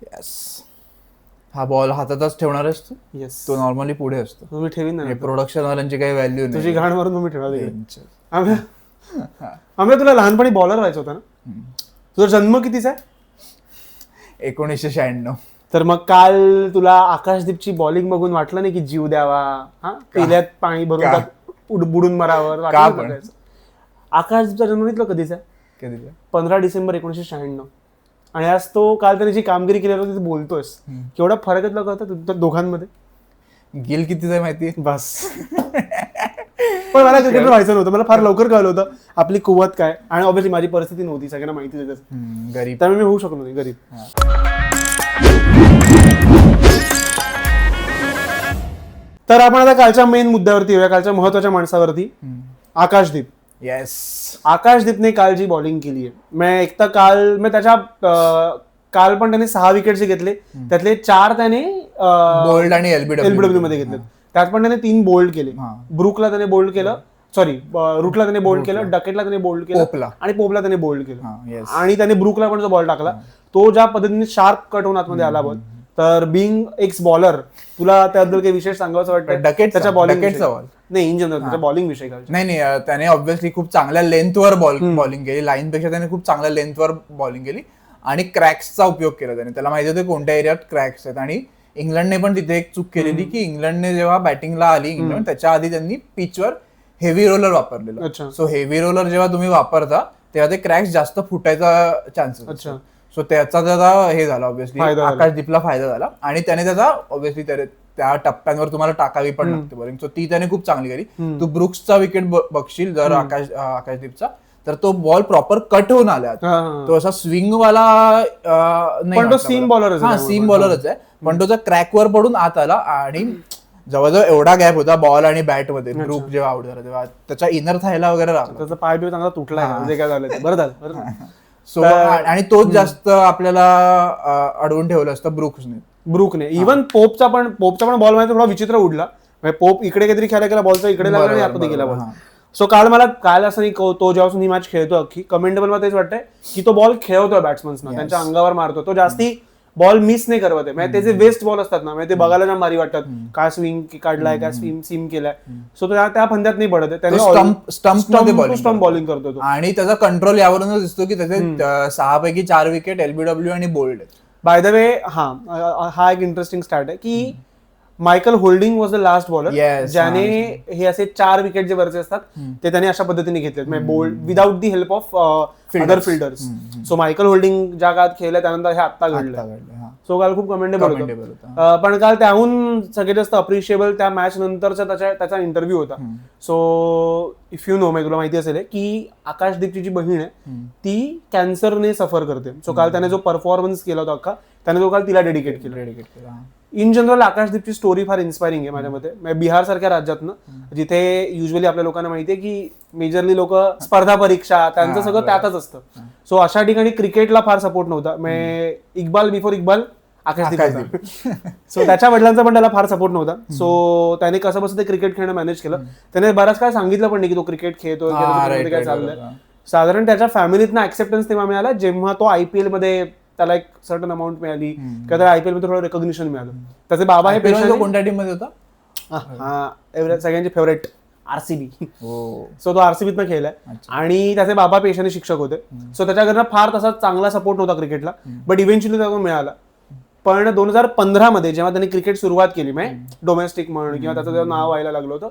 Yes. हा ball हातातच ठेवणार असतो. येस, तो नॉर्मली पुढे असतो. तुम्ही ठेवीन ना, प्रोडक्शन वाल्यांची काही व्हॅल्यू नाही. तुझी घाण मारून तुम्ही ठेवा तिकडे. आम्ही तुला लहानपणी बॉलर व्हायचं होतं ना. तुझा जन्म कितीचा आहे? 1996. तर मग काल तुला आकाशदीपची बॉलिंग बघून वाटलं नाही की जीव द्यावा, हा पेल्यात पाणी भरून का? त्यात बुडून मरावर का पण? आकाशदीपचा जन्म घेतलं कधीचा? कधीचा? 15 डिसेंबर 1996. आणि आज तो काल त्याने जी कामगिरी केल्यावर तिथे बोलतोयस, केवढा फरक आहे तुला कळतं दोघांमध्ये? गिल कितीचा माहिती? बस. पण मला क्रिकेटर व्हायचं नव्हतं, मला फार लवकर कळलं होतं आपली कुवत काय. आणि ऑब्व्हियसली माझी परिस्थिती नव्हती, सगळ्यांना माहिती आहे गरीब. त्यामुळे मी होऊ शकलो नाही गरीब. तर आपण आता कालच्या मेन मुद्द्यावरती येऊया, कालच्या महत्वाच्या माणसावरती, आकाशदीप. येस. आकाशदीपने काल जी बॉलिंग केली आहे, काल पण त्याने 6 विकेट जे घेतले त्यातले 4 त्याने बोल्ड आणि एलबीडब्ल्यू मध्ये घेतले. त्यात पण त्याने 3 बोल्ड केले. ब्रुकला त्याने बोल्ड केलं, सॉरी रूटला त्याने बोल्ड केलं, डकेटला त्याने बोल्ड केलं आणि पोपला त्याने बोल्ड केलं. आणि त्याने ब्रुकला पण जो बॉल टाकला तो ज्या पद्धतीने शार्प कट होऊन आतमध्ये आला बॉल. तर बिंग एक्स बॉलर, तुला त्याबद्दल काही विशेष सांगायचं वाटतं? त्याच्या बॉलिंग नाही, इन जनरल त्याच्या बॉलिंग विषयी. नाही, त्याने ऑब्व्हियसली खूप चांगल्या लेंथवर बॉलिंग केली. लाईन पेक्षा त्याने खूप चांगल्या लेंथवर बॉलिंग केली आणि क्रॅक्सचा उपयोग केला त्याने. त्याला माहिती होतं कोणत्या एरियात क्रॅक्स आहेत. आणि इंग्लंडने पण तिथे एक चूक केलेली की इंग्लंडने जेव्हा बॅटिंगला आली इंग्लंड, त्याच्या आधी त्यांनी पिचवर हेवी रोलर वापरलेलं. सो हेवी रोलर जेव्हा तुम्ही वापरता तेव्हा ते क्रॅक्स जास्त फुटायचा चान्सेस. सो त्याचा त्याचा हे झाला ऑब्व्हियसली, आकाशदीपला फायदा झाला. आणि त्याने त्याचा ऑब्व्हियसली त्या टप्प्यांवर तुम्हाला टाकावी पण लागते बॉलिंग. सो ती त्याने खूप चांगली केली. तू ब्रुक्सचा विकेट बघशील जर आकाशदीपचा, तर तो बॉल प्रॉपर कट होऊन आला. तो असा स्विंग वाला पण तो सीम बॉलरच आहे, पण तो क्रॅकवर पडून आत आला. आणि जवळजवळ एवढा गॅप होता बॉल आणि बॅट मध्ये. ब्रुक जेव्हा आउट झाला तेव्हा त्याच्या इनर थायला वगैरे राहिला, त्याचा पाय बी चांगला तुटला. काय झालं बरं झालं. सो आणि तोच जास्त आपल्याला अडवून ठेवलं असतं ब्रुकने. इव्हन पोपचा पण बॉल मध्ये थोडा विचित्र उडला. पोप इकडे काहीतरी खेळायला गेला, बॉलचा इकडे लागला आणि आतमध्ये गेला बॉल. सो काल असं नाही, तो जेव्हा ही मॅच खेळतो अख्खी, कमेंटेबल मध्ये तेच वाटतंय की तो बॉल खेळतोय बॅट्समन्सना, त्यांच्या अंगावर मारतो. तो जास्ती बॉल मिस नाही करवत आहे. म्हणजे त्याचे वेस्ट बॉल असतात ना, ते बघायला ना भारी वाटतात. काय स्विंग काढलाय, काय सीम केलाय. सो त्या फंद्यात नाही पडत आहे. स्टंप बॉलिंग करतो तो. आणि त्याचा कंट्रोल यावरूनच दिसतो की त्याचे 6 पैकी 4 विकेट एलबीडब्ल्यू आणि बोल्ड. बाय द वे, हा एक इंटरेस्टिंग स्टार्ट आहे की Michael holding was the last bowler ज्याने हे असे 4 विकेट जे वरचे असतात ते त्याने अशा पद्धतीने घेतले, bold without the help of other fielders. So Michael Holding ज्या काळात खेळलं त्यानंतर हे आत्ता घडलं. सो काल खूप कमेंडेबल होतं. पण काल त्याहून सगळ्यात जास्त अप्रिशिएबल त्या मॅच नंतरचा त्याचा इंटरव्ह्यू होता. सो इफ यू नो, तुला माहिती असेल की आकाशदीपची जी बहीण आहे ती कॅन्सरने सफर करते. सो काल त्याने जो परफॉर्मन्स केला होता अख्खा, त्याने तो काल तिला डेडिकेट केला. इन जनरल आकाशदीपची स्टोरी फार इन्स्पायरिंग आहे माझ्या मते. बिहार सारख्या राज्यातनं, जिथे युजली आपल्या लोकांना माहितीये की मेजरली लोक स्पर्धा परीक्षा त्यांचं सगळं त्यातच असतं. सो अशा ठिकाणी क्रिकेटला फार सपोर्ट नव्हता. इक्बाल बिफोर इक्बाल आकाशदीप. सो त्याच्या वडिलांचा पण त्याला फार सपोर्ट नव्हता. सो त्याने कसं बसं ते क्रिकेट खेळणं मॅनेज केलं. त्याने बराच काय सांगितलं पण नाही की तो क्रिकेट खेळतोय, काय चाललंय. साधारण त्याच्या फॅमिलीतनं ऍक्सेप्टन्स तेव्हा मिळाला जेव्हा तो IPL मध्ये त्याला एक सर्टन अमाऊंट मिळाली किंवा त्याला IPL मध्ये थोडं रेकॉग्निशन मिळालं. त्याचे बाबा हे पेशंट, कोणत्या टीम मध्ये होता? सगळ्यांचे फेवरेट RCB. सो तो RCBतनं खेळलाय. आणि त्याचे बाबा पेशाने शिक्षक होते. सो त्याच्या घरनं फार तसा चांगला सपोर्ट नव्हता क्रिकेटला, बट इव्हेंच्युअली त्याला मिळाला. पण 2015 मध्ये जेव्हा त्यांनी क्रिकेट सुरुवात केली, डोमेस्टिक म्हण किंवा त्याचं नाव व्हायला लागलं होतं,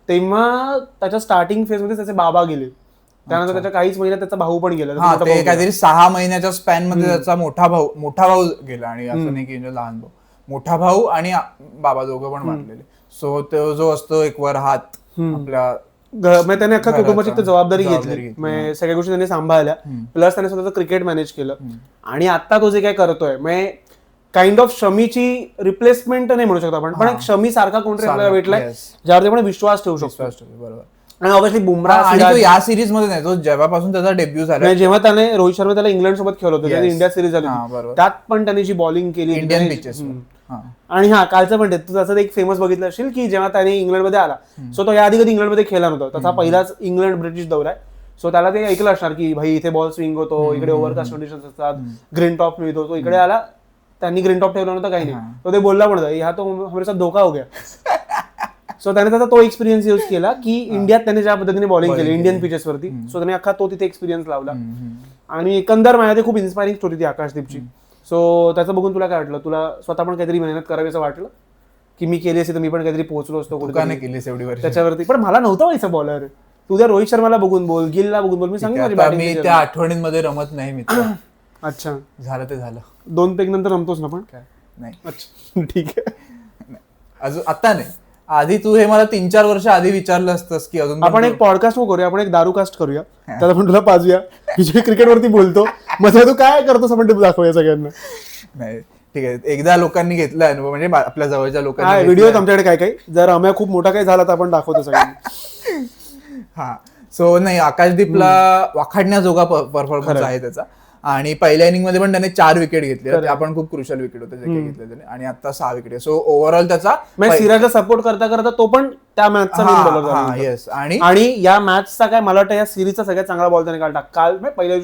तेव्हा त्याच्या स्टार्टिंग फेज मध्ये त्याचे बाबा गेले. त्यानंतर त्याच्या काहीच महिन्यात त्याचा भाऊ पण गेला. काहीतरी 6 महिन्याच्या स्पॅन मध्ये त्याचा मोठा भाऊ गेला. आणि असं नाही की लहान भाऊ, मोठा भाऊ आणि बाबा दोघं पण मारलेले. सो तो जो असतो एक वर हात आपल्या, त्याने अख्खा कुटुंबाची जबाबदारी घेतली. सगळ्या गोष्टी त्याने सांभाळल्या. प्लस त्याने स्वतःचं क्रिकेट मॅनेज केलं. आणि आता तो जे काय करतोय, काइंड ऑफ शमीची रिप्लेसमेंट नाही म्हणू शकतो आपण, पण एक शमी सारखा कोणतरी आपल्याला भेटलाय ज्यावर आपण विश्वास ठेवू शकतो. बरोबर. आणि ऑब्व्हियसली बुमराह या सिरीज मध्ये नाही, तो जेव्हापासून त्याचा डेब्यू झाला, जेव्हा त्याने रोहित शर्मा त्याला इंग्लंड सोबत खेळलं होतं, त्याने इंडिया सिरीज झाली, त्यात पण त्याने जी बॉलिंग केली इंडियन पिचेस. आणि कालचं पण तू त्याचं एक फेमस बघितलं असेल की जेव्हा त्याने इंग्लंडमध्ये आला, सो तो याआधी कधी इंग्लंडमध्ये खेळला नव्हता, त्याचा पहिलाच इंग्लंड ब्रिटिश दौरा आहे. सो त्याला ते ऐकलं असणार की भाई इथे बॉल स्विंग होतो, इकडे ओव्हरकास्ट कंडिशन्स असतात, ग्रीन टॉप मिळतो. तो इकडे आला, त्यांनी ग्रीन टॉप ठेवला नव्हता, काही नाही. तो ते बोलला पण हा तो हमारे साथ धोका हो गया. सो त्याने त्याचा तो एक्सपिरियन्स यूज केला की इंडियात त्याने ज्या पद्धतीने बॉलिंग केली इंडियन पिचेसवरती, सो त्याने अख्खा तो तिथे एक्सपिरियन्स लावला. आणि एकंदर माझ्या ते खूप इन्स्पायरिंग स्टोरी ती आकाशदीपची. सो त्याचं बघून तुला काय वाटलं? तुला स्वतः पण काहीतरी मेहनत करावी असं वाटलं की मी केली असेल तर मी पण काहीतरी पोहोचलो असतो कुठे केलीस एवढी वर्ष त्याच्यावरती? पण मला नव्हतं व्हायचं बॉलर. तुझ्या रोहित शर्माला बघून बोल, गिलला बघून बोल, मी सांगितलं मी त्या आठवणींमध्ये रमत नाही मित्र. अच्छा, झालं ते झालं. 2 पेग नंतर रमतोस ना पण? नाही. अच्छा ठीक आहे. अजून आता नाही. आधी तू हे मला 3-4 वर्ष आधी विचारलं असतंस की अजून आपण एक पॉडकास्ट करूया, आपण एक दारू कास्ट करूया, त्याला पण तुला पाजूया, विजय क्रिकेटवरती बोलतो, मग तू काय करतोस आपण ते दाखवूया सगळ्यांना. नाही ठीक आहे, एकदा लोकांनी घेतला अनुभव, म्हणजे आपल्या जवळच्या लोकांनी. व्हिडिओ आमच्याकडे काय काय, जर आम्ही खूप मोठा काही झाला तर आपण दाखवतो सगळ्यांना. हा सो नाही, आकाशदीपला वाखाडण्याजोगा परफॉर्मन्स आहे त्याचा. आणि पहिल्या इनिंग मध्ये पण त्याने 4 विकेट घेतले, ते आपण खूप क्रुशियल विकेट होते जे काही घेतले त्याने. आणि आता 6 विकेट. सो ओव्हरऑल त्याचा सिराजला सपोर्ट करता करता तो पण त्या मॅचचा मेन बॉलर झाला. येस. आणि या मॅचचा काय मला वाटतं या सिरीजचा सगळ्यात चांगला बॉल त्याने काल काल पहिल्या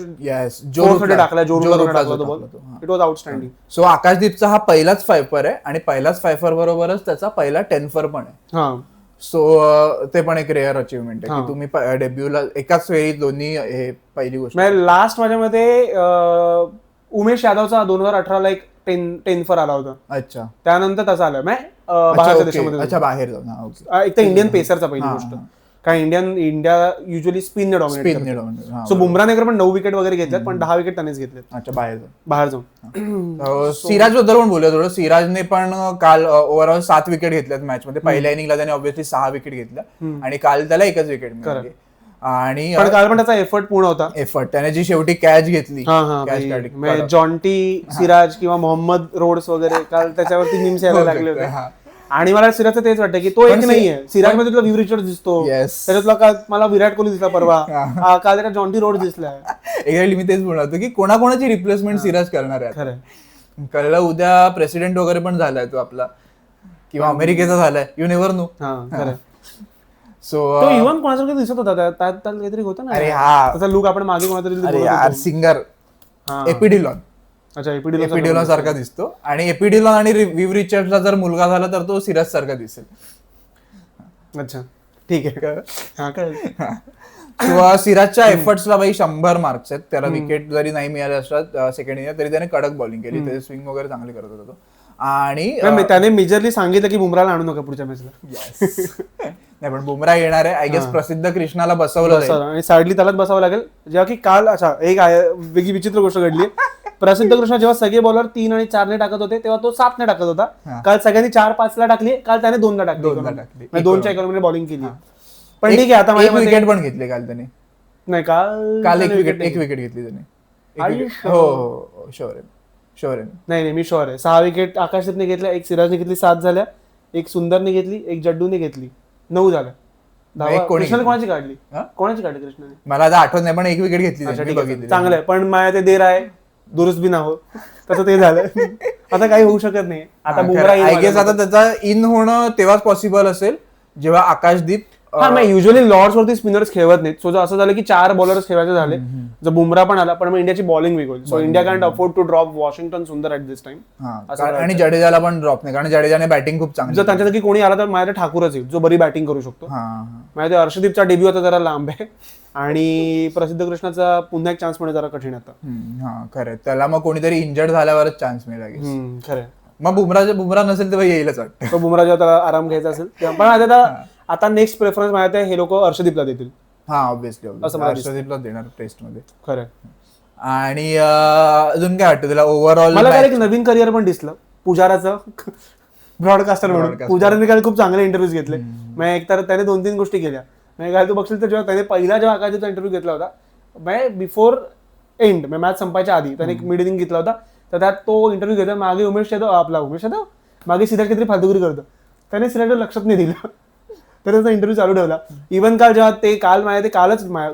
टाकला, जोरूला टाकला तो ball. It was outstanding. So आकाशदीपचा हा पहिलाच फायफर आहे, आणि पहिलाच फायफर बरोबरच त्याचा पहिला 10 पण आहे. सो ते पण एक रेअर अचीवमेंट आहे की तुम्ही डेब्यूला एकाच वेळी दोन्ही. हे पहिली गोष्ट. लास्ट माझ्या मध्ये उमेश यादवचा 2018ला एक 10 फॉर आला होता. अच्छा. त्यानंतर तसा आला बाहेरच्या देशामध्ये. अच्छा, बाहेर जाऊन. एक तर इंडियन पेसरचा पहिली गोष्ट, कारण India usually spin dominate. So बुमराने पण 9 विकेट वगैरे घेतल्यात, पण 10 विकेट त्यानेच घेतले. अच्छा, बाहेर जाऊन. सिराज बद्दल पण बोलूया थोडं. सिराजने पण काल ओव्हरऑल 7 विकेट घेतल्यात मॅच मध्ये. पहिल्या इनिंगला त्याने ऑब्व्हियसली 6 विकेट घेतल्या, आणि काल त्याला एकच विकेट मिळाली. आणि काल पण त्याचा एफर्ट पूर्ण होता. त्याने जी शेवटी कॅच घेतली, जॉन्टी सिराज किंवा मोहम्मद रोड्स वगैरे, काल त्याच्यावरती मीम्स यायला लागले होते. आणि मला सिराजचं तेच वाटतं की तो एक नाहीये. सिराज मध्ये तुला विव रिचर्ड दिसतो, त्याच्यातला काल मला विराट कोहली दिसला परवा, काल त्याला जॉन्टी रोड दिसलाय. एक्झॅक्टली, मी तेच बोलणार होतो की कोणाकोणाची रिप्लेसमेंट सिराज करणार आहे. खरं कळलं, उद्या प्रेसिडेंट वगैरे पण झालाय तो आपला, किंवा अमेरिकेचा झालाय, you never know. So even कोणासारखं दिसत होता, त्यात काहीतरी होतं ना. अरे हा, त्याचा लुक आपण मागे कोणातरी सिंगर एपिडिलॉन. अच्छा, एपिडिलॉन सारखा दिसतो. आणि एपिडिलॉन आणि विव रिचर्डचा जर मुलगा झाला तर तो सिराज सारखा दिसेल. अच्छा ठीक आहे. किंवा सिराजच्या एफर्ट्सला बाई 100 मार्क्स आहेत. त्याला विकेट जरी नाही मिळाले असतात सेकंड इनिंग, तरी त्याने कडक बॉलिंग केली, त्याचे स्विंग वगैरे चांगले करत होता तो. आणि त्याने मेजरली सांगितलं की बुमराला आणू नका पुढच्या मॅचला. नाही, पण बुमरा येणार आहे. आय गेस प्रसिद्ध कृष्णाला बसवलं, आणि सॅडली त्यालाच बसावं लागेल. जेव्हा की काल, अच्छा एक वेगळी विचित्र गोष्ट घडली. प्रसिद्ध कृष्ण जेव्हा सगळे बॉलर 3 आणि 4 ने टाकत होते, तेव्हा तो 7 ने टाकत होता. काल सगळ्यांनी 4-5 ला टाकली, काल त्याने 2 ला टाकली. 2च्या इकॉनॉमीने बॉलिंग केली. पण ठीक आहे, आता एक विकेट पण घेतले काल त्याने. नाही, काल एक विकेट घेतली त्याने. हो, शुअर आहे. नाही, मी शुअर आहे. 6 विकेट आकाशदीपने घेतल्या, एक सिराजने घेतली, 7 झाल्या, एक सुंदरने घेतली, एक जड्डूने घेतली, 9 झाल्या. कृष्णाने कोणाची काढली कृष्णाने? मला आता आठवत नाही, पण एक विकेट घेतली. चांगलं आहे, पण माझ्या ते देर आहे दुरुस्त बी ना हो, तसं ते झालं. आता काही होऊ शकत नाही. आता बुमरा आय गेस आता त्याचा इन होणं तेव्हाच पॉसिबल असेल जेव्हा आकाशदीप. युजली लॉर्ड्स वरती स्पिनर्स खेळत नाहीत. सो असं झालं की 4 बॉलर्स खेळायचे झाले, जर बुमरा पण आला, पण मग इंडियाची बॉलिंग वीक होईल. So India can't afford to drop Washington Sundar at this time. आणि जडेजाला पण ड्रॉप नाही, कारण जडेजाने बॅटिंग खूप चांगली. जर त्यांच्यासाठी कोणी आला तर माझ्या ठाकूरच येईल, जो बरी बॅटिंग करू शकतो. माझ्या हर्षदीपचा डेब्यू आता जरा लांब आहे, आणि प्रसिद्ध कृष्णाचा पुन्हा एक चान्स मिळणं जरा कठीण आता. खरं, त्याला मग कोणीतरी इंजर्ड झाल्यावरच चान्स मिळेल. खरं, मग बुमरा नसेल तेव्हा येईलच वाटतं. तो बुमरा जेव्हा त्याला आराम घ्यायचा असेल. पण आता नेक्स्ट प्रेफरन्स माहिती आहे, हे लोक हर्षदीपला देतील. ऑब्व्हियसली हर्षदीपला देणार टेस्ट मध्ये. खरं. आणि अजून काय वाटतं तुला ओव्हरऑल? मला काय एक नवीन करिअर पण दिसलं पुजाराचं, ब्रॉडकास्टर म्हणून. पुजाराने काल खूप चांगले इंटरव्ह्यूज घेतले. मग एकतर त्याने 2-3 गोष्टी केल्या. काल तू बघशील तर जेव्हा त्याने जेव्हा आकाशदीपचा इंटरव्ह्यू घेतला होता, बिफोर एंड मॅच संपायच्या आधी त्याने एक मिड इनिंग घेतला होता, तर त्यात तो इंटरव्ह्यू घेतला. मागे उमेश यादव मागे सिराज काहीतरी फालतुगिरी करतो, त्याने सिराजला लक्षात नाही दिलं, तर त्याचा इंटरव्ह्यू चालू ठेवला. इव्हन काल जेव्हा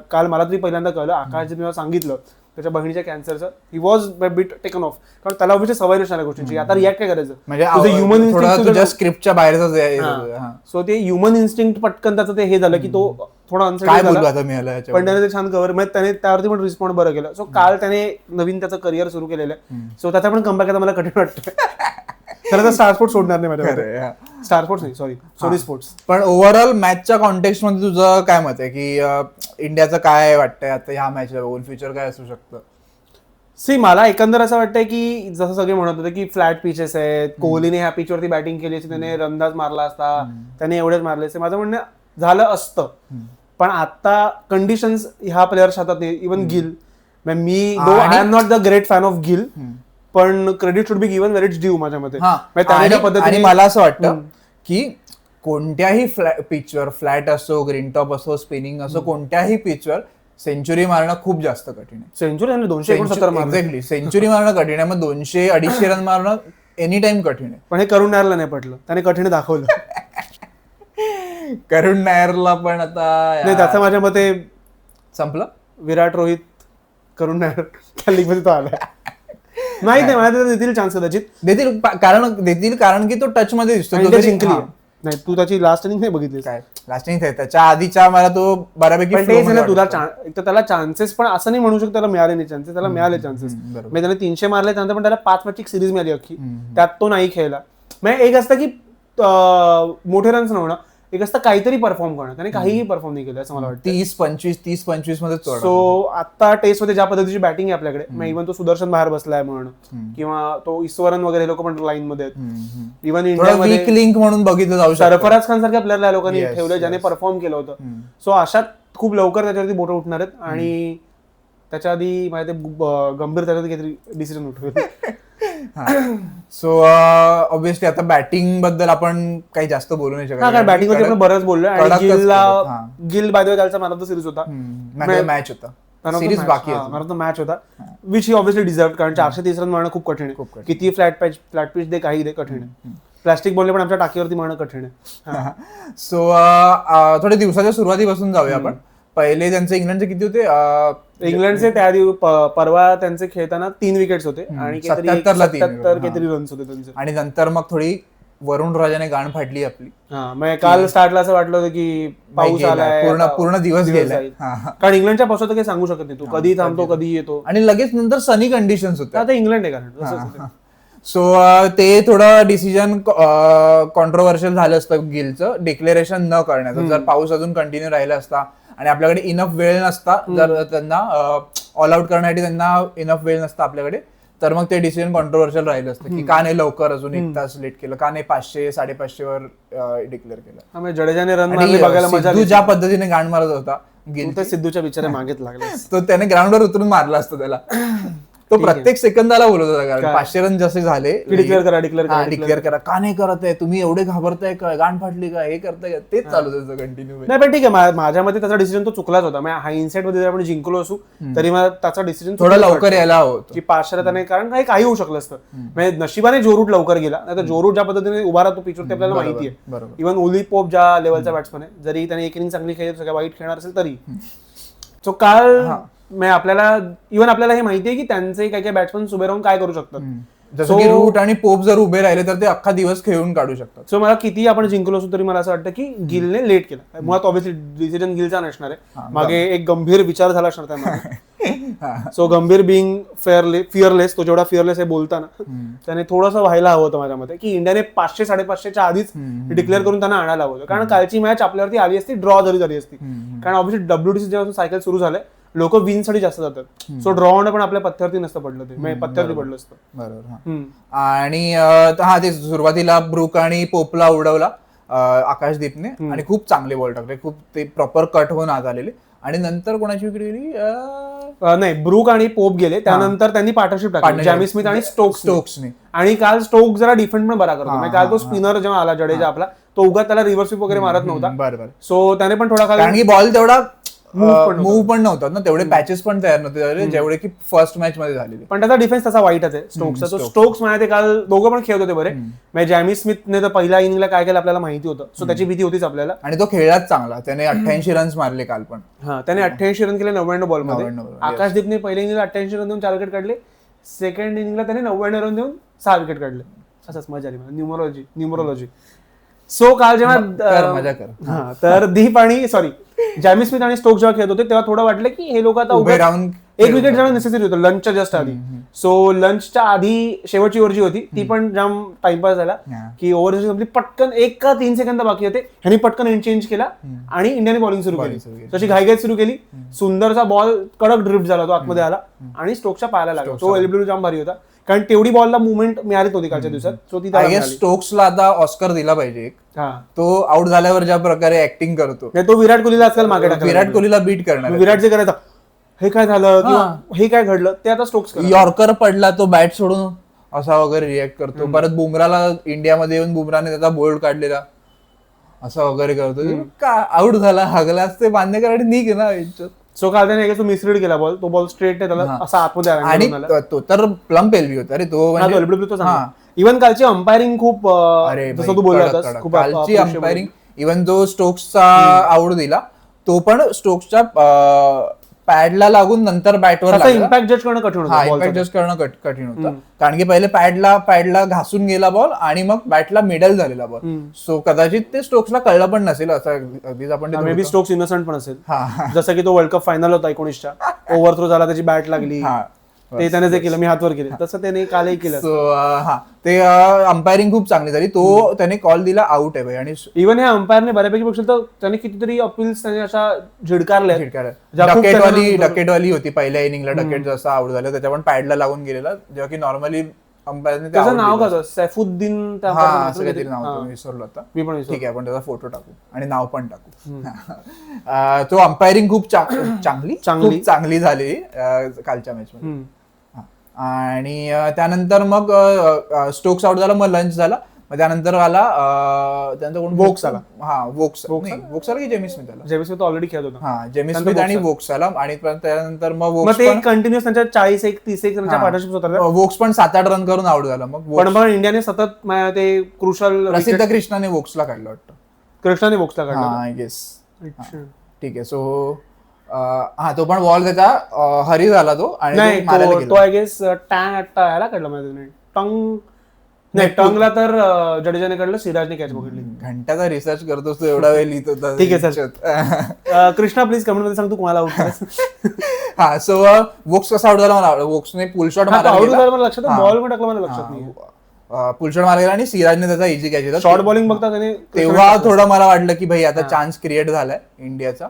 काल मला तरी पहिल्यांदा कळलं, आकाशदीप जेव्हा सांगितलं त्याच्या बहिणीच्या कॅन्सरचं, he was bit taken off, कारण त्याला ऑब्व्हियसली सवय नसणार गोष्टींची. आता रिॲक्ट काय करायचं, म्हणजे ह्युमन इन्स्टिंक्ट स्क्रिप्टच्या बाहेरच. सो ते ह्युमन इन्स्टिंक्ट पटकन त्याचं ते हे झालं की तो थोडा काय अनसर्टन बोलू झाला, आता मी याला याच्यावर? पण त्याने ते छान कव्हर, म्हणजे त्याने त्यावरती पण रिस्पॉन्ड बरं केलं. सो काल त्याने नवीन त्याचं करिअर सुरू केलेलं आहे. सो त्याचा पण कमबॅक आता मला कठीण वाटतं. त्याला तर स्टार स्पोर्ट्स सोडणार नाही माझ्या, स्टार स्पोर्ट्स नाही सॉरी सोनी स्पोर्ट्स. पण ओव्हरऑल मॅचच्या कॉन्टेक्स्ट मध्ये तुझं काय मत आहे की इंडियाचं काय वाटतंय आता ह्या मॅचला बघून, फ्युचर काय असू शकतं? सी मला एकंदर असं वाटतंय की जसं सगळे म्हणत होते की फ्लॅट पिचेस आहेत, कोहलीने ह्या पिचवरती बॅटिंग केली असती, त्याने रनदाज मारला असता, त्याने एवढेच मारले असते, माझं म्हणणं झालं असतं. पण आता कंडिशन्स ह्या प्लेयर्स हातात, इव्हन गिल, मी I am not the great fan of Gill, पण credit should be given where it's due माझ्या मते. आणि मला असं वाटतं की कोणत्याही पिचवर, फ्लॅट असो, ग्रीन टॉप असो, स्पिनिंग असो, कोणत्याही पिचवर सेंचुरी मारणं खूप जास्त कठीण आहे. सेंचुरी 269 मारली, एक्झॅक्टली, सेंचुरी मारणं कठीण आहे. मग 200-250 रन मारणं एनी टाइम कठीण आहे. पण हे करुण नायरला नाही पटलं, त्याने कठीण दाखवलं. करुण नायरला पण आता नाही, त्याचं माझ्या मते संपलं. विराट, रोहित, करुण नायर त्या लीग मध्ये तो आला. माहित नाही, मला देतील चान्स, कदाचित देतील कारण की तो टच मध्ये दिसतो. इंडिया जिंकली नाही, तू त्याची लास्ट इनिंग नाही बघितली काय? लास्ट इनिंग त्याच्या आधीच्या मला तो बऱ्यापैकी तुला एक तर त्याला चान्सेस, पण असं नाही म्हणू शकतो त्याला मिळाले नाही चान्सेस, त्याला मिळाले चान्सेस. म्हणजे त्याने 300 मारले, त्यानंतर पण त्याला 5 मॅचची सिरीज मिळाली अख्खी, त्यात तो नाही खेळला. म्हणजे एक असतं की मोठे रन्स न होणं, एक असतं काहीतरी परफॉर्म करणं, त्याने काहीही परफॉर्म नाही केलं असं मला वाटतं. 30-25 मध्ये. सो आता टेस्ट मध्ये ज्या पद्धतीची बॅटिंग आहे आपल्याकडे, इव्हन तो सुदर्शन बाहेर बसलाय म्हणून, किंवा तो ईश्वरन वगैरे लोक पण लाईन मध्ये आहेत. इव्हन इंडियामध्ये वीक लिंक म्हणून बघितलं जाऊ शकतं. सरफराज खान सारख्या प्लेअरला लोकांनी ठेवलं ज्याने परफॉर्म केलं होतं. सो अशात खूप लवकर त्याच्यावरती बोटं उठणार आहेत, आणि त्याच्या आधी माहिती गंभीर त्याच्यावरती काहीतरी डिसिजन उठवेल. सो ऑब्व्हियसली आता बॅटिंग बद्दल आपण काही जास्त बोलू नाही शकत, कारण बॅटिंग वरती आपण बरंच बोललोय. आणि गिल बाय द वे कालचा मॅन ऑफ द सिरीज होता, मॅच होता, सिरीज बाकी मॅच होता, विच ही ऑब्व्हियसली डिझर्व, कारण 430 रन मारणं खूप कठीण आहे. किती फ्लॅट पिच दे, काही दे, कठीण आहे. प्लास्टिक बॉलने पण आमच्या टाकीवरती मारणं कठीण आहे. सो थोड्या दिवसाच्या सुरुवातीपासून जाऊया आपण. पहिले त्यांचे इंग्लंडचे किती होते? इंग्लंडचे त्या परवा त्यांचे खेळताना 3 विकेट्स होते आणि 77 काहीतरी रन्स होते त्यांचे. आणि नंतर मग थोडी वरुण राजाने गाण फाडली आपली. म्हणजे काल स्टार्टला असं वाटलं होतं की पाऊस आलाय, पूर्ण दिवस गेलाय, कारण इंग्लंडच्या पावसाचं काही सांगू शकत नाही, तू कधी थांबतो कधी येतो, आणि लगेच नंतर सनी कंडिशन्स होते. आता इंग्लंड आहे कारण. सो ते थोडं डिसिजन कॉन्ट्रोवर्शियल झालं असतं गिलचं, डिक्लेरेशन न करण्याचं. जर पाऊस अजून कंटिन्यू राहिला असता आणि आपल्याकडे इनफ वेळ नसता, जर त्यांना ऑल आउट करण्यासाठी त्यांना इनफ वेळ नसता आपल्याकडे, तर मग ते डिसिजन कॉन्ट्रोवर्शियल राहिलं असतं की का नाही लवकर अजून 1 तास लेट केलं, का नाही 500-550 वर डिक्लेअर केलं. जडेजाने रन मारले बघायला मजा आली. ज्या पद्धतीने गाण मारत होता गिल, सिद्धूच्या बिचारे मागेच लागला, तो त्याने ग्राउंडवर उतरून मारला असतं त्याला. तो प्रत्येक सेकंदाला बोलत होता, कारण 500 रन जसे झाले डिक्लेअर करा, का नाही करत आहे तुम्ही, एवढे घाबरताय का, गाण फाटली का, हे करताय का, तेच चालू त्याचं कंटिन्यू. नाही पण ठीक आहे, माझ्या मते त्याचा डिसिजन तो चुकलाच होता. हा इनसाइड मध्ये आपण जिंकलो असू तरी मला त्याचा डिसिजन थोडा लवकर यायला हवं की 500 त्याने, कारण काही होऊ शकलं असतं. म्हणजे नशिबाने जो रूट लवकर गेला, नाही तर जो रूट ज्या पद्धतीने उभा राहतो पिचवर ते आपल्याला माहिती आहे. इव्हन ओली पोप ज्या लेवलचा बॅट्समन आहे, जरी त्याने एक इनिंग चांगली खेळली, सगळ्या वाईट खेळणार असेल तरी. सो काल आपल्याला हे माहिती आहे की त्यांचे काही बॅट्समन उभे राहून काय करू शकतात. जसं की रूट आणि पोप जर उभे राहिले तर ते अख्खा दिवस खेळून काढू शकतात. सो मला किती आपण जिंकलो असू तरी मला असं वाटतं की गिलने लेट केला. मुळात ऑब्व्हियसली डिसिजन गिलचा नसणार आहे, मागे एक गंभीर विचार झाला असणार त्यामध्ये. सो गंभीर बिंग फिअरलेस, तो जेवढा फिअरलेस आहे बोलताना, त्याने थोडंसं व्हायला हवं होतं माझ्या मते, की इंडियाने 500-550च्या आधीच डिक्लेअर करून त्यांना आणायला हवं होतं. कारण कालची मॅच आपल्यावरती आली असती, ड्रॉ जरी झाली असती, कारण ऑब्व्हियसली WTC जेव्हा सायकल सुरू झालंय लोक विन साठी जास्त जातात. सो ड्रॉ होणं पण आपल्या पथ्यावरती नसतं पडलं, ते पथ्यावरती पडलं असतं. बरोबर. आणि ते सुरुवातीला ब्रूक आणि पोपला उडवला आकाशदीपने, आणि खूप चांगले बॉल टाकले, खूप ते प्रॉपर कट होऊन आत आलेले. आणि नंतर कोणाची विकेट गेली? नाही, ब्रूक आणि पोप गेले, त्यानंतर त्यांनी पार्टनरशिप टाकली जॅमी स्मिथ आणि स्टोक्सने. आणि काल स्टोक्स जरा डिफेंड पण बरा करतो. काल तो स्पिनर जेव्हा आला जडेजा आपला, तो उगाच त्याला रिव्हर्स स्वीप वगैरे मारत नव्हता. बरोबर. सो त्याने पण थोडा कारण की बॉल तेवढा मूव्ह पण नव्हतात ना, तेवढे पॅचेस पण तयार नव्हते झाले जेवढे की फर्स्ट मॅच मध्ये झालेले. पण त्याचा डिफेन्स तसा वाईटच आहे स्टोक्सचा. तो स्टोक्स ते काल दोघं पण खेळत होते बरे. म्हणजे जॅमी स्मिथने तर पहिल्या इनिंगला काय केलं आपल्याला माहिती होतं, सो त्याची भीती होतीच आपल्याला. आणि तो खेळलाच चांगला, त्याने 88 रन्स मारले काल पण. हा, त्याने 88 रन केले 99 बॉलमध्ये. आकाशदीपने पहिल्या इनिंगला 88 रन देऊन 4 विकेट काढले. सेकंड इनिंगला त्याने 99 रन देऊन 6 विकेट काढले. असंच मजा आली मला, न्यूमरोलॉजी. सो काल जेव्हा मजा कर. तर दीप आणि जॅमी स्मिथ आणि स्टोक्स जेव्हा खेळत होते तेव्हा थोडं वाटलं की हे लोक आता उभे राहून एक विकेट जाणं नेसेसरी होतं लंचच्या जस्ट आधी. सो लंचच्या आधी शेवटची ओव्हर जी होती ती पण जाम टाइमपास झाला की ओव्हर संपली पटकन 1 का 3 सेकंद बाकी होते, ह्यांनी पटकन एंड चेंज केला आणि इंडियाने बॉलिंग सुरू केली. तशी घाईघाईत सुरू केली. सुंदरचा बॉल कडक ड्रिफ्ट झाला, तो आतमध्ये आला आणि स्टोक्सच्या पायाला लागला. तो एलबीडब्ल्यू जाम भारी होता कारण तेवढी बॉलला मुवमेंट मिळालीच होती कालच्या दिवसात. सो ती स्टोक्सला आता ऑस्कर दिला पाहिजे. तो आउट झाल्यावर ज्या प्रकारे ऍक्टिंग करतो, तो विराट कोहलीला आजकाल मागे टाकला. विराट कोहलीला बीट करणार. विराट जे करायचा हे काय झालं किंवा हे काय घडलं ते आता स्टोक्स यॉर्कर पडला तो बॅट सोडून असा वगैरे रिॲक्ट करतो. परत बुमराला इंडियामध्ये येऊन बुमराने त्याचा बोल्ड काढलेला असा वगैरे करतो. का आउट झाला हागला असते मान्य करायला निघ ना. सो काल त्याने तो मिसरीड केला बॉल, तो बॉल स्ट्रेट आहे त्याला असा आतमध्ये आणि तो तर प्लम्प एलबी होता रे तो. इव्हन कालची अंपायरिंग खूप, जसं तू बोललास, कालची अंपायरिंग इव्हन जो स्टोक्सचा आउट दिला तो पण स्टोक्सच्या पॅडला लागून नंतर बॅटवर इम्पॅक्ट जज करणं कठीण होतं. इम्पॅक्ट जज करणं कठीण होतं कारण की पहिले पॅडला घासून गेला बॉल आणि मग बॅटला मिडल झालेला बॉल. सो कदाचित ते स्टोक्सला कळलं पण नसेल असं अगदीच आपण मे बी स्टोक्स इनोसंट पण असेल. जसं की तो वर्ल्ड कप फायनल होता 19च्या, ओव्हर थ्रो झाला त्याची बॅट लागली, ते त्याने जे केलं मी हातवर केले तसं त्याने कालही केलं. ते अंपायरिंग खूप चांगली झाली. तो त्याने कॉल दिला आउट आहे. आणि इव्हन या अंपायरने बऱ्यापैकी बघशील तर त्याने कितीतरी अपील्स त्याने अशा झिडकारल्या. डकेटवाली होती पहिल्या इनिंगला, डकेट जसा आउट झाला त्याच्या पण पॅडला लागून गेलेला, जेव्हा की नॉर्मली अंपायरने त्याचं नाव काय होतं, सैफुद्दीन काहीतरी नाव विसरलो आता. मी पण ठीक आहे, आपण त्याचा फोटो टाकू आणि नाव पण टाकू. तो अंपायरिंग खूप चांगली झाली कालच्या मॅच मध्ये. आणि त्यानंतर मग स्टोक्स आउट झाला, मग लंच झाला, मग त्यानंतर आला त्यांचा कोण वोक्स आला. वोक्स आला की जेमी स्मिथ आला. जेमी स्मिथ ऑलरेडी खेळत होता. जेमी स्मिथ आणि वोक्स आला आणि त्यानंतर मग कंटिन्युअस त्यांच्या 40-30 रनच्या पार्टनरशिप होता. वोक्स पण 7-8 रन करून आउट झाला. मग इंडियाने सतत ते क्रुशल प्रसिद्ध कृष्णाने वोक्सला काढलं वाटतं. कृष्णाने वोक्सला काढलं आय गेस. ठीक आहे. सो तो पण बॉल त्याचा हरी झाला तो आणि तो आय गेस याला काढला माहिती नाही टंगला तर जडेजाने काढलं, सिराजने कॅच पकडली. घंट्याचा रिसर्च करतोस तू, एवढा वेळ लिहित होता. ठीक आहे सर. कृष्णा प्लीज कमेंट मध्ये सांग तू कोणाला आउट. सो वोक्स कसा आउट झाला मला वोक्सने पुल शॉट मारला, लक्षात बॉल पण टाकला मला लक्षात नाही. पुल शॉट मारला आणि सिराजने त्याचा इझी कॅच घेतला. शॉर्ट बॉलिंग बघता त्याने तेव्हा थोडं मला वाटलं की भाई आता चान्स क्रिएट झालाय इंडियाचा,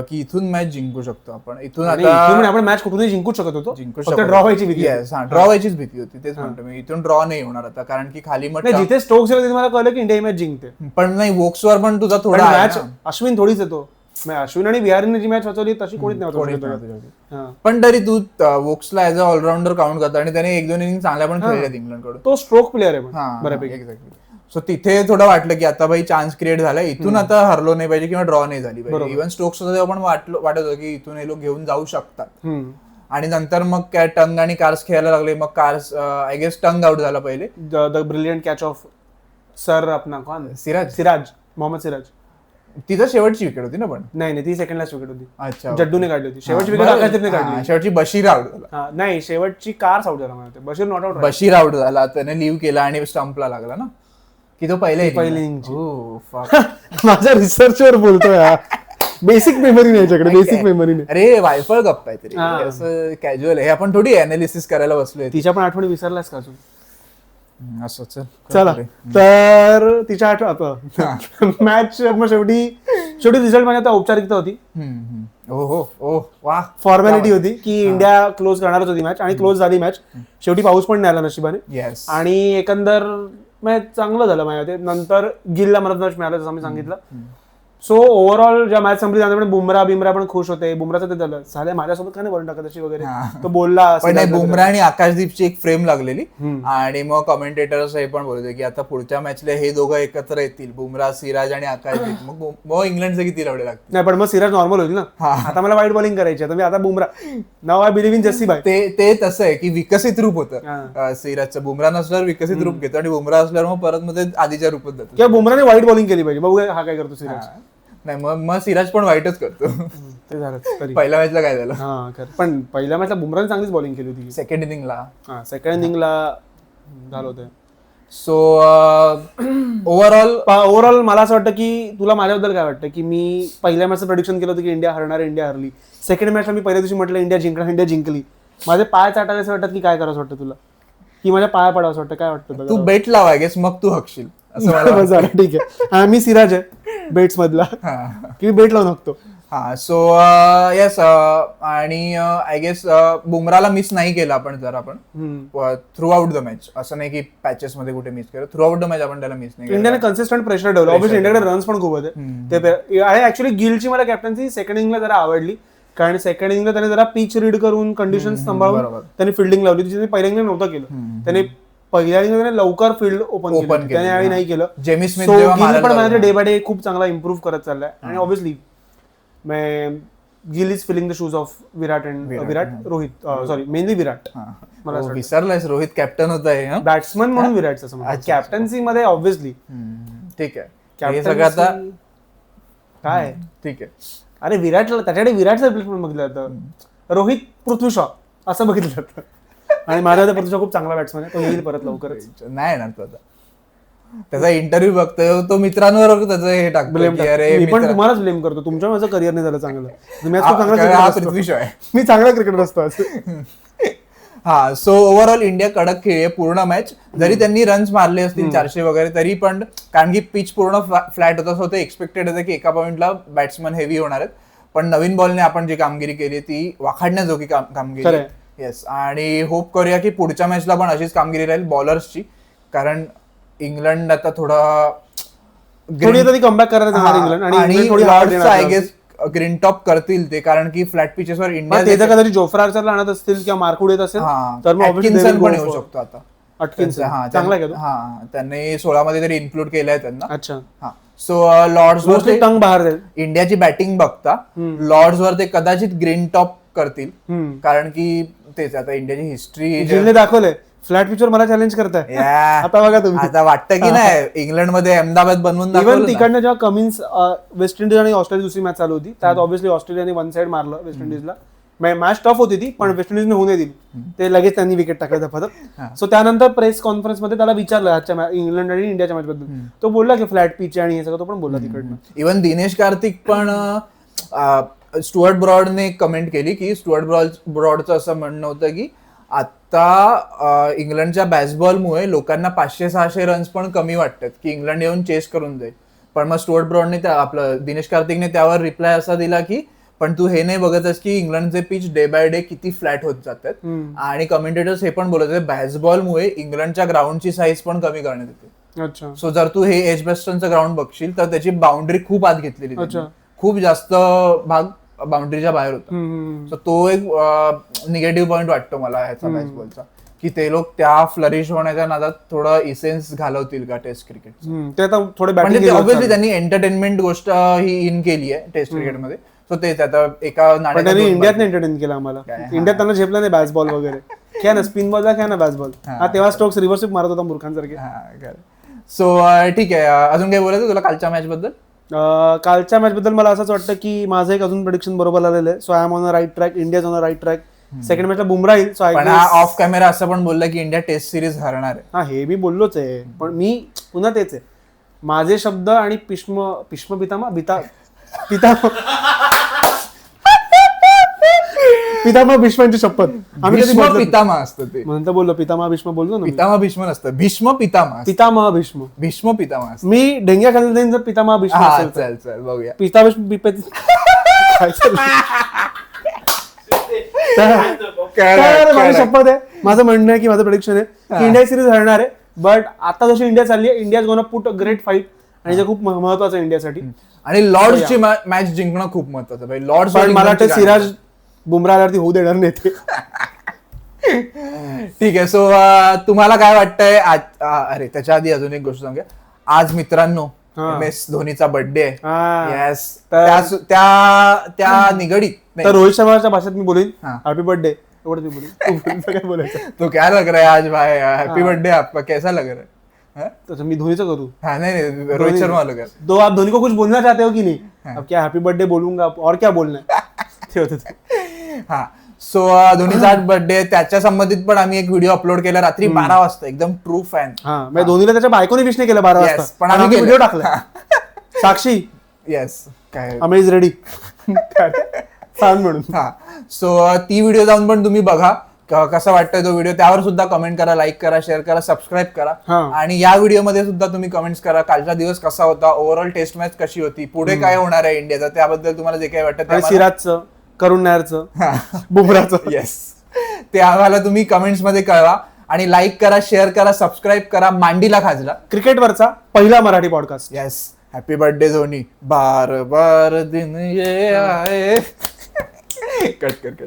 की इथून मॅच जिंकू शकतो आपण. इथून आपण मॅच कुठूनही जिंकू शकत होतो, ड्रॉ व्हायची भीती. ड्रॉ व्हायचीच भीती होती. तेच म्हणतो मी, इथून ड्रॉ नाही होणार आता कारण की खाली मग जिथे स्टोक्स तिथे मला कळलं की इंडिया मॅच जिंकते. पण नाही, वोक्सवर पण तुझा थोडा मॅच अश्विन थोडीच येतो. अश्विन आणि बिहारीने जी मॅच वाचवली तशी कोणीच नव्हती. पण तरी तू वोक्सला ऍज अ ऑलराऊंडर काउंट करतो आणि त्याने 1-2 इनिंग चांगल्या पण खेळल्यात इंग्लंडकडून. तो स्ट्रोक प्लेअर आहे बऱ्यापैकी. एक्झॅक्टली. सो तिथे थोडं वाटलं की आता भाई चान्स क्रिएट झाला, इथून आता हरलो नाही पाहिजे किंवा ड्रॉ नाही झाली पाहिजे. इव्हन स्टोक्स तेव्हा पण वाटत होतं की इथून हे लोक घेऊन जाऊ शकतात. आणि नंतर मग काय टंग आणि कार्स खेळायला लागले. मग कार्स आय गेस टंग आउट झाला पहिले. The brilliant catch of sir आपला कोण, मोहम्मद सिराज. तिथं शेवटची विकेट होती ना. पण नाही ती सेकंड लास्ट विकेट होती. अच्छा, जड्डूने काढली होती शेवटची विकेट. आकाशदीपने काढली. शेवटची बशीर आउट झाला. नाही, शेवटची कार्स आउट झाला मला. Bashir not out. Bashir out झाला, त्याने लिव्ह केला आणि स्टंपला लागला ना की तो पहिली. माझ्या रिसर्चवर बोलतोय. बेसिक मेमरी नाही याच्याकडे, बेसिक मेमरी नाही. अरे वायफळ गप्पा आहे तरी, असं कॅज्युअल आहे. आपण थोडी अनालिसिस करायला बसलोय. तिच्या पण आठवणी विसरलास का अजून? असं चला, तर तिच्या आठवण मॅच मग शेवटी रिझल्ट म्हणजे आता औपचारिकता होती. फॉर्मॅलिटी होती की इंडिया क्लोज करणारच होती मॅच आणि क्लोज झाली मॅच. शेवटी पाऊस पण नाही आला नशिबाने. आणि एकंदर मॅच चांगलं झालं माझ्या. नंतर गिलला मॅन ऑफ द मॅच मिळालं जसं मी सांगितलं. सो ओव्हरऑल ज्या मॅच संपली त्यानंतर बुमरा पण खुश होते. बुमराचं ते झालं झालं माझ्यासोबत काय नाही बोलून टाकत अशी वगैरे तो बोलला. पण नाही, बुमरा आणि आकाशदीपची एक फ्रेम लागलेली आणि मग कमेंटेटर्स हे पण बोलते की आता पुढच्या मॅचला हे दोघं एकत्र येतील, बुमरा, सिराज आणि आकाशदीप, मग इंग्लंडचे किती लढे लागतील. नाही पण मग सिराज नॉर्मल होईल ना. आता मला वाईट बॉलिंग करायची आहे, आता बुमरा नाव आय बिलीव्ह इन जस्सी बाय. ते तसं आहे की विकसित रूप होतं सिराजचं. बुमरा नसल्यावर विकसित रूप घेतो आणि बुमरा असल्यावर मग परत मध्ये आधीच्या रूपात जातो. किंवा बुमराने वाईट बॉलिंग केली पाहिजे, बघू हा काय करतो सिराज. नाही मग सिराज पण वाईटच करतो. ते झालं पहिल्या मॅचला काय झालं. पण पहिल्या मॅचला बुमराने चांगलीच बॉलिंग केली होती. सेकंड इनिंगला झालं होतं. सो ओव्हरऑल मला असं वाटतं की तुला माझ्याबद्दल काय वाटतं की मी पहिल्या मॅचचं प्रेडिक्शन केलं होतं की इंडिया हरली. सेकंड मॅचला मी पहिल्या दिवशी म्हटलं इंडिया जिंकली. माझे पाय चाटावे असं वाटतं की काय करावं वाटतं तुला, की माझ्या पाया पडावं असं वाटतं, काय वाटतं. तू बेट लावा गेस मग तू हकशील असं मला. ठीक आहे, मी सिराज आहे बेट्स मधला की बेट लावून हकतो. सो येस आणि आय गेस बुमराला मिस नाही केलं आपण थ्रू आउट द मॅच. असं नाही की पॅचेस मध्ये कुठे मिस केलं, थ्रू आउट द मॅच आपण त्याला मिस नाही केलं. इंडियाने कन्सिस्टंट प्रेशर ठेवलं. ऑब्व्हियसली इंडियाकडे रन्स पण खूप होते. आणि ऍक्च्युली गिलची मला कॅप्टन्सी सेकंड इनिंगला जरा आवडली, कारण सेकंड इनिंगला त्याने जरा पिच रीड करून कंडिशन सांभाळून त्याने फिल्डिंग लावली, तिथे पहिल्या इनिंगला नव्हतं केलं. त्याने पहिल्या इनिंगला लवकर फील्ड ओपन केलं, त्याने यावेळी नाही केलं. जेमी स्मिथ पण माझ्या डे बाय डे खूप चांगला इम्प्रूव्ह करत चाललाय. आणि obviously Gill is filling the shoes of mainly Virat. मला विसरलायस, रोहित कॅप्टन होता आहे बॅट्समन म्हणून विराट कॅप्टन्सी मध्ये ऑब्व्हियसली. ठीक आहे, हे सगळं आता काय ठीक आहे. अरे विराटला त्याच्याकडे विराटचं रिप्लेसमेंट बघितलं जातं, रोहित पृथ्वी शॉ असं बघितलं जातं. आणि माझा पृथ्वी शॉ खूप चांगला बॅट्समन आहे, तो येईल परत लवकरच. नाही येणार तो आता, त्याचा इंटरव्ह्यू बघतोय तो मित्रांवर त्याचं हे टाकतो. मी पण तुम्हालाच ब्लेम करतो, तुमच्या माझं करिअर नाही झालं चांगलं. पृथ्वी शॉ आहे, मी चांगला क्रिकेटर असतो. सो ओव्हरऑल इंडिया कडक खेळी पूर्ण मॅच. जरी त्यांनी रन्स मारले असतील 400 वगैरे तरी पण, कारण की पिच पूर्ण फ्लॅट होता, सो ते एक्सपेक्टेड होतं की एका पॉइंटला बॅट्समन हेवी होणार आहेत. पण नवीन बॉलने आपण जी कामगिरी केली ती वाखाडण्याजोगी कामगिरी. येस, आणि होप करूया की पुढच्या मॅचला पण अशीच कामगिरी राहील बॉलर्सची, कारण इंग्लंड आता कमबॅक करायला इंग्लंड आणि आय गेस ग्रीन टॉप करतील ते, कारण की फ्लॅट पिचेसवर इंडिया कदाचित जोफ्रा आर्चरला आणत असतील किंवा मार्कूड येत असेल तर मग अटकिन्सन पण येऊ शकतो आता. अटकिन्सन चांगला आहे, त्यांनी 16 मध्ये तरी इन्क्लूड केलंय त्यांना. अच्छा. सो लॉर्ड्स टंग बाहेर जाईल. इंडियाची बॅटिंग बघता लॉर्ड्स वर ते कदाचित ग्रीन टॉप करतील, कारण की तेच आता इंडियाची हिस्ट्री दाखवलंय. फ्लॅट पिचवर मला चॅलेंज करताय आता बघा तुम्ही. आता वाटतं की नाही इंग्लंड मध्ये अहमदाबाद बनवून इव्हन तिकडनं जेव्हा कमिन्स वेस्ट इंडिज आणि ऑस्ट्रेलिया दुसरी मॅच चालू होती, त्यात ऑब्व्हियसली ऑस्ट्रेलियाने वन साइड मारलं वेस्ट इंडिजला. मॅच टफ होती ती, पण वेस्ट इंडिजने होऊ नये दिली, ते लगेच त्यांनी विकेट टाकायचा फरक. सो त्यानंतर प्रेस कॉन्फरन्स मध्ये त्याला विचारलं आजच्या इंग्लंड आणि इंडियाच्या मॅच बद्दल, तो बोलला की फ्लॅट पिच आणि हे सगळं, तो पण बोलला तिकडनं. इव्हन दिनेश कार्तिक पण स्टुअर्ट ब्रॉडने कमेंट केली की स्टुअर्ट ब्रॉडचं असं म्हणणं होतं की आता इंग्लंडच्या बॅसबॉलमुळे लोकांना 500-600 रन्स पण कमी वाटतात की इंग्लंड येऊन चेस करून जाईल. पण मग स्टुअर्ट ब्रॉडने आपलं दिनेश कार्तिकने त्यावर रिप्लाय असा दिला की पण तू हे नाही बघतस की इंग्लंडचे पिच डे बाय डे किती फ्लॅट होत जातात. आणि कमेंटेटर्स हे पण बोलत बॅसबॉलमुळे इंग्लंडच्या ग्राउंडची साईज पण कमी करण्यात येते. सो जर तू हे एजबेस्टनचं ग्राउंड बघशील तर त्याची बाउंड्री खूप आत घेतलेली, खूप जास्त भाग बाउंड्रीच्या बाहेर होता. सो तो एक निगेटिव्ह पॉइंट वाटतो मला ह्याचा बॅसबॉलचा, की ते लोक त्या फ्लरिश होण्याच्या नादात थोडं इसेन्स घालवतील का टेस्ट क्रिकेट. ते आता थोडे ऑब्व्हियसली त्यांनी एंटरटेनमेंट गोष्ट ही इन केली आहे टेस्ट क्रिकेटमध्ये. सो तेच आता एका नाण्याने इंडियात एंटरटेन केलं आम्हाला. इंडियात त्यांना झेपलं नाही बॅसबॉल वगैरे, क्या ना स्पिन बॉलला क्या ना बॅसबॉल. तेव्हा स्ट्रोक्स रिव्हर्स मारत होता मूर्खांसारखे. सो ठीक आहे, अजून काय बोलायचं तुला कालच्या मॅच बद्दल? कालच्या मॅच बद्दल मला असंच वाटतं की माझं एक अजून प्रेडिक्शन बरोबर आलेलं आहे. So I am on a right track, India on a right track. Second मॅचला बुमरा येईल. सो ऑफ कॅमेरा असं पण बोललं की इंडिया टेस्ट सिरीज हरणार आहे. हा, हे मी बोललोच आहे, पण मी पुन्हा तेच आहे, माझे शब्द आणि पितामह भीष्मांची शपथ. आम्ही पितामह असतं ते म्हणतो, बोललो पितामह भीष्म बोललो ना. पितामह भीष्म नसतं, भीष्म पितामह. पितामह भीष्म, भीष्म पितामह. मी डेंग्या खाली जर पितामह भीष्म. चल बघूया पिता भीष्म. शपथ आहे, माझं म्हणणं आहे की माझं प्रेडिक्शन आहे की इंडिया सिरीज हरणार आहे. बट आता जशी इंडिया चालली आहे, India gonna put a great fight आणि जे खूप महत्वाचं आहे इंडियासाठी. आणि लॉर्ड्सची मॅच जिंकणं खूप महत्वाचं भाई. लॉर्ड्स पण मला वाटतं सिराज बुमराह आल्यावरती होऊ देणार नाही ते. ठीक आहे. सो तुम्हाला काय वाटतंय अरे त्याच्या आधी अजून एक गोष्ट सांगूया. आज मित्रांनो MS धोनीचा बर्थडे आहे. येस, त्या निगडीत तर रोहित शर्माच्या भाषेत मी बोलीन हॅपी बर्थडे, एवढं मी बोलीन. काय बोलायचं? तो क्या लग रहा है आज भाई, हैप्पी बर्थडे आपका, कैसा लग रहा है? तो मी धोनीचं करू. हाँ नहीं रोहित शर्मा वाला कर. तो आप धोनी को कुछ बोलना चाहते हो कि नहीं? अब क्या हैप्पी बर्थडे बोलूंगा और क्या बोलना है ते होतं ते. हा. सो धोनीचा आज बर्थडे, त्याच्या संबंधित पण आम्ही एक व्हिडिओ अपलोड केला रात्री 12 वाजता. एकदम ट्रू फॅन. हा, म्हणजे धोनीला त्याच्या बायकोने विश नाही केलं 12 वाजता, पण आम्ही व्हिडिओ टाकला. साक्षी येस काय आम्ही इज रेडी फॅन म्हणून. हा. सो ती व्हिडिओ जाऊन पण तुम्ही बघा कसा वाटतोय तो व्हिडिओ. त्यावर सुद्धा कमेंट करा, लाईक करा, शेअर करा, सबस्क्राईब करा. आणि या व्हिडिओमध्ये सुद्धा तुम्ही कमेंट्स करा कालचा दिवस कसा होता, ओव्हरऑल टेस्ट मॅच कशी होती, पुढे काय होणार आहे इंडियाचा, त्याबद्दल तुम्हाला जे काही वाटतं. सिराजचं, करुण नायरचं, बुमराचं, येस, ते आम्हाला तुम्ही कमेंट्स मध्ये कळवा. आणि लाईक करा, शेअर करा, सबस्क्राईब करा. मांडीला खाजला क्रिकेटवरचा पहिला Marathi podcast. Yes. Happy birthday Dhoni. बार बार दिन ये आए. कट कर.